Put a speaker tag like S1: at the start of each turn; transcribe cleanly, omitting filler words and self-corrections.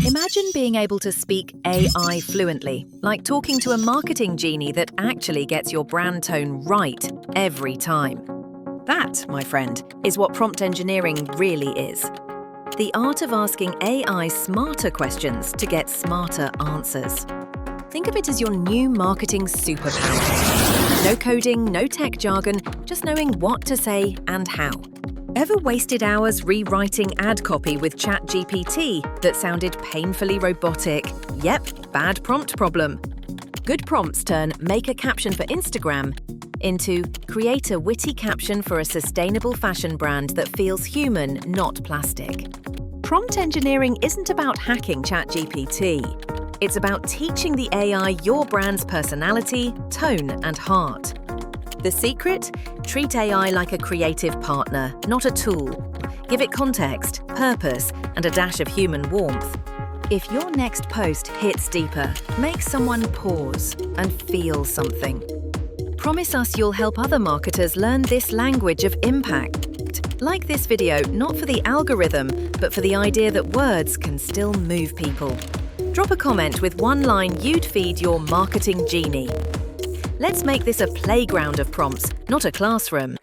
S1: Imagine being able to speak AI fluently, like talking to a marketing genie that actually gets your brand tone right every time. That, my friend, is what prompt engineering really is. The art of asking AI smarter questions to get smarter answers. Think of it as your new marketing superpower. No coding, no tech jargon, just knowing what to say and how. Ever wasted hours rewriting ad copy with ChatGPT that sounded painfully robotic? Yep, bad prompt problem. Good prompts turn "make a caption for Instagram" into "create a witty caption for a sustainable fashion brand that feels human, not plastic." Prompt engineering isn't about hacking ChatGPT. It's about teaching the AI your brand's personality, tone, and heart. The secret? Treat AI like a creative partner, not a tool. Give it context, purpose, and a dash of human warmth. If your next post hits deeper, make someone pause and feel something. Promise us you'll help other marketers learn this language of impact. Like this video, not for the algorithm, but for the idea that words can still move people. Drop a comment with one line you'd feed your marketing genie. Let's make this a playground of prompts, not a classroom.